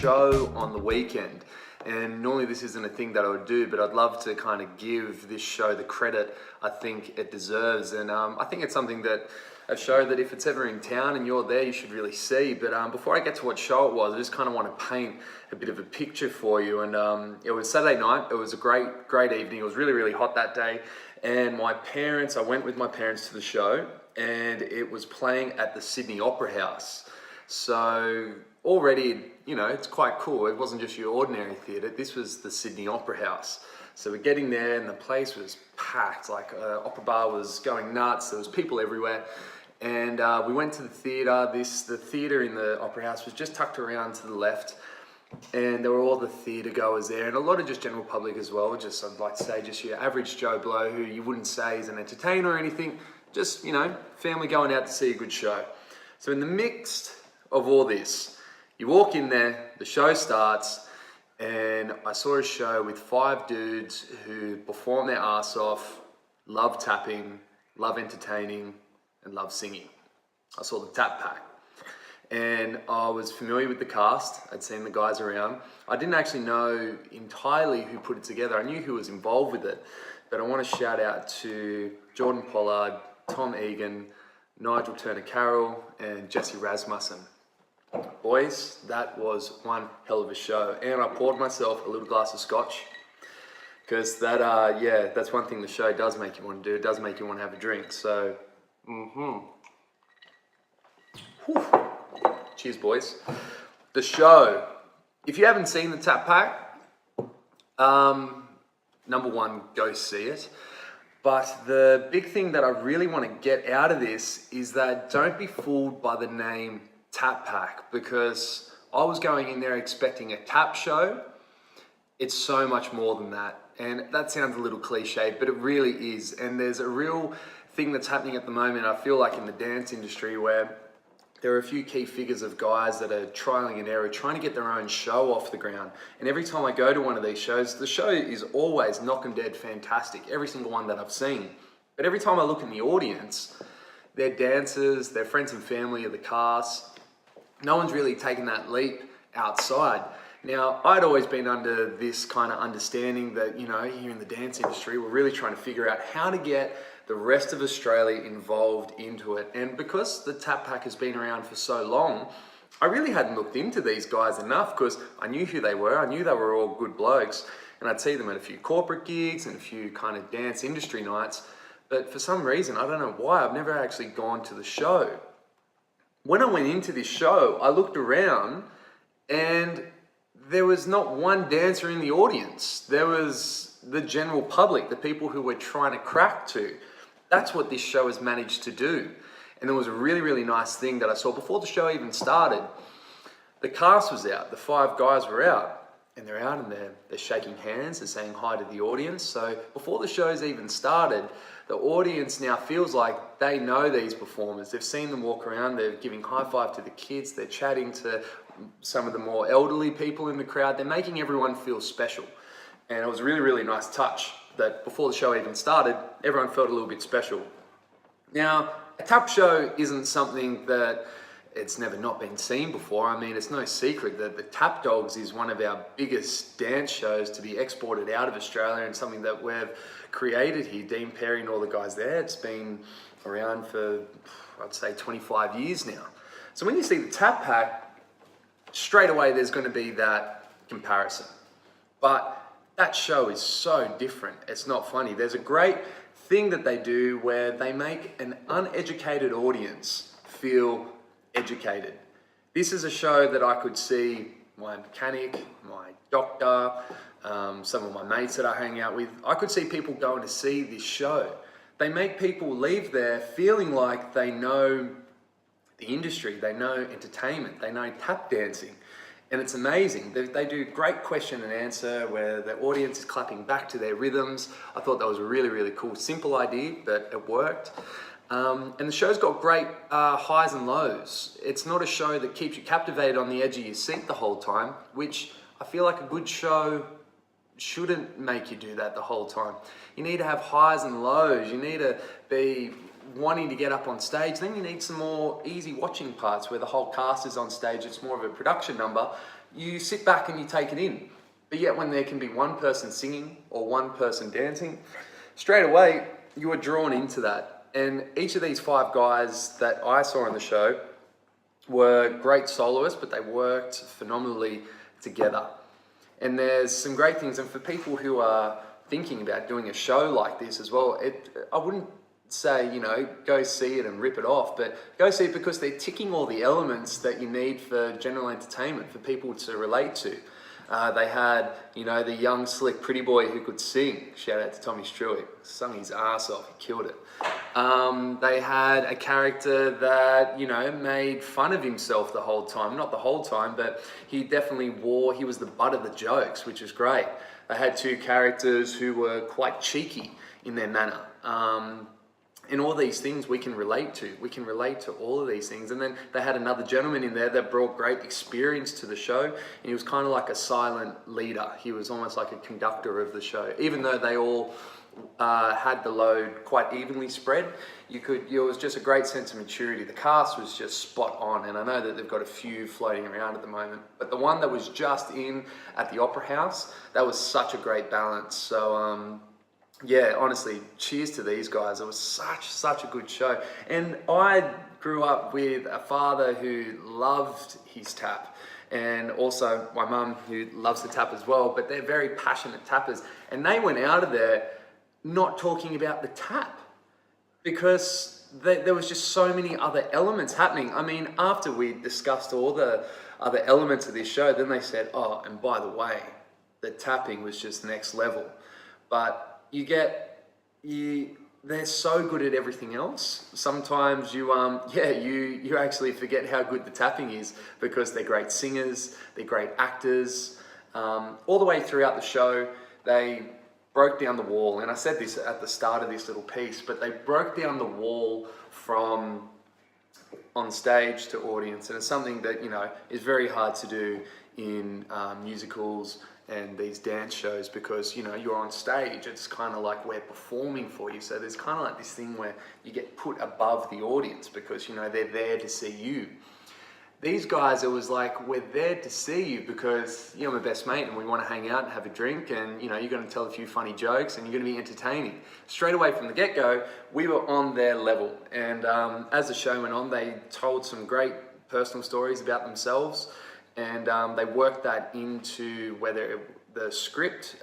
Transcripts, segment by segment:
show on the weekend. And normally this isn't a thing that I would do, but I'd love to kind of give this show the credit I think it deserves. And I think it's something that a show that if it's ever in town and you're there, you should really see. But before I get to what show it was, I just kind of want to paint a bit of a picture for you. And it was Saturday night. It was a great evening. It was really hot that day. And I went with my parents to the show, and it was playing at the Sydney Opera House. So already, you know, it's quite cool. It wasn't just your ordinary theatre. This was the Sydney Opera House. So we're getting there and the place was packed. Like Opera Bar was going nuts. There was people everywhere. And we went to the theatre. The theatre in the Opera House was just tucked around to the left. And there were all the theatre goers there and a lot of just general public as well. Just, I'd like to say, just your average Joe Blow who you wouldn't say is an entertainer or anything. Just, you know, family going out to see a good show. So in the mix of all this, you walk in there, the show starts, and I saw a show with 5 dudes who perform their ass off, love tapping, love entertaining, and love singing. I saw the Tap Pack. And I was familiar with the cast. I'd seen the guys around. I didn't actually know entirely who put it together. I knew who was involved with it. But I want to shout out to Jordan Pollard, Tom Egan, Nigel Turner-Carroll, and Jesse Rasmussen. Boys, that was one hell of a show. And I poured myself a little glass of scotch. Because that's one thing the show does make you want to do. It does make you want to have a drink. So, Cheers, boys. The show. If you haven't seen the Tap Pack, number one, go see it. But the big thing that I really want to get out of this is that don't be fooled by the name Tap Pack, because I was going in there expecting a tap show. It's so much more than that. And that sounds a little cliche, but it really is. And there's a real thing that's happening at the moment, I feel like, in the dance industry, where there are a few key figures of guys that are trialing and error, trying to get their own show off the ground. And every time I go to one of these shows, the show is always knock 'em dead fantastic, every single one that I've seen. But every time I look in the audience, they're dancers, they're friends and family of the cast. No one's really taken that leap outside. Now, I'd always been under this kind of understanding that, you know, here in the dance industry, we're really trying to figure out how to get the rest of Australia involved into it. And because the Tap Pack has been around for so long, I really hadn't looked into these guys enough, because I knew who they were. I knew they were all good blokes, and I'd see them at a few corporate gigs and a few kind of dance industry nights. But for some reason, I don't know why, I've never actually gone to the show. When I went into this show, I looked around and there was not one dancer in the audience. There was the general public, the people who were trying to crack to. That's what this show has managed to do. And there was a really nice thing that I saw before the show even started. The cast was out, the 5 guys were out, and they're out and they're shaking hands, they're saying hi to the audience. So before the show's even started, the audience now feels like they know these performers. They've seen them walk around, they're giving high five to the kids, they're chatting to some of the more elderly people in the crowd. They're making everyone feel special. And it was a really nice touch that before the show even started, everyone felt a little bit special. Now, a tap show isn't something that it's never not been seen before. I mean, it's no secret that the Tap Dogs is one of our biggest dance shows to be exported out of Australia, and something that we've created here. Dean Perry and all the guys there, it's been around for, I'd say, 25 years now. So when you see the Tap Pack, straight away there's going to be that comparison. But that show is so different. It's not funny. There's a great thing that they do where they make an uneducated audience feel educated. This is a show that I could see my mechanic, my doctor, some of my mates that I hang out with. I could see people going to see this show. They make people leave there feeling like they know the industry, they know entertainment, they know tap dancing. And it's amazing. They do great question and answer where the audience is clapping back to their rhythms. I thought that was a really cool, simple idea, but it worked. And the show's got great highs and lows. It's not a show that keeps you captivated on the edge of your seat the whole time, which I feel like a good show shouldn't make you do that the whole time. You need to have highs and lows. You need to be wanting to get up on stage. Then you need some more easy watching parts where the whole cast is on stage. It's more of a production number. you sit back and you take it in. But yet when there can be one person singing or one person dancing, straight away you are drawn into that. And each of these 5 guys that I saw on the show were great soloists, but they worked phenomenally together. And there's some great things, and for people who are thinking about doing a show like this as well, I wouldn't say, you know, go see it and rip it off, but go see it because they're ticking all the elements that you need for general entertainment, for people to relate to. They had, you know, the young, slick, pretty boy who could sing. Shout out to Tommy Stewart. Sung his ass off. He killed it. They had a character that, you know, made fun of himself the whole time. Not the whole time, but he definitely he was the butt of the jokes, which is great. They had 2 characters who were quite cheeky in their manner. And all these things we can relate to. We can relate to all of these things. And then they had another gentleman in there that brought great experience to the show. And he was kind of like a silent leader. He was almost like a conductor of the show. Even though they all had the load quite evenly spread, it was just a great sense of maturity. The cast was just spot on. And I know that they've got a few floating around at the moment. But the one that was just in at the Opera House, that was such a great balance. So, yeah, honestly, cheers to these guys. It was such a good show. And I grew up with a father who loved his tap, and also my mum who loves the tap as well, but they're very passionate tappers. And they went out of there not talking about the tap because there was just so many other elements happening. I mean, after we discussed all the other elements of this show, then they said, oh, and by the way, the tapping was just next level. But they're so good at everything else. Sometimes you actually forget how good the tapping is because they're great singers, they're great actors. All the way throughout the show, they broke down the wall. And I said this at the start of this little piece, but they broke down the wall from on stage to audience. And it's something that, you know, is very hard to do in musicals and these dance shows because, you know, you're on stage. It's kind of like we're performing for you. So there's kind of like this thing where you get put above the audience because, you know, they're there to see you. These guys, it was like, we're there to see you because you're my best mate and we want to hang out and have a drink and, you know, you're going to tell a few funny jokes and you're going to be entertaining. Straight away from the get-go, we were on their level. And as the show went on, they told some great personal stories about themselves. And they worked that into the script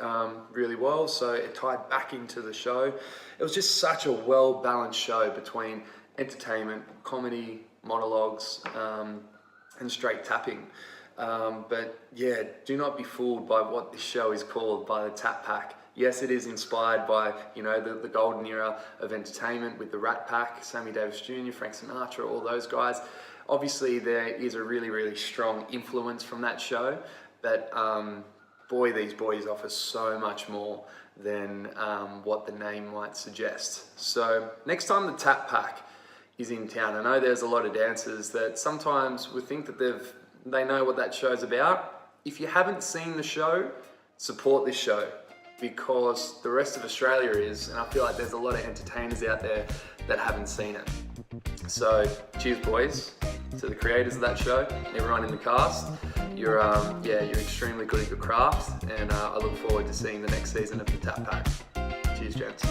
really well, so it tied back into the show. It was just such a well-balanced show between entertainment, comedy, monologues, and straight tapping. But yeah, do not be fooled by what this show is called, by the Tap Pack. Yes, it is inspired by, you know, the golden era of entertainment with the Rat Pack, Sammy Davis Jr., Frank Sinatra, all those guys. Obviously, there is a really, really strong influence from that show, but boy, these boys offer so much more than what the name might suggest. So next time the Tap Pack is in town, I know there's a lot of dancers that sometimes would think that they know what that show's about. If you haven't seen the show, support this show because the rest of Australia is, and I feel like there's a lot of entertainers out there that haven't seen it. So cheers, boys, to the creators of that show, everyone in the cast. You're extremely good at your craft, and I look forward to seeing the next season of the Tap Pack. Cheers, gents.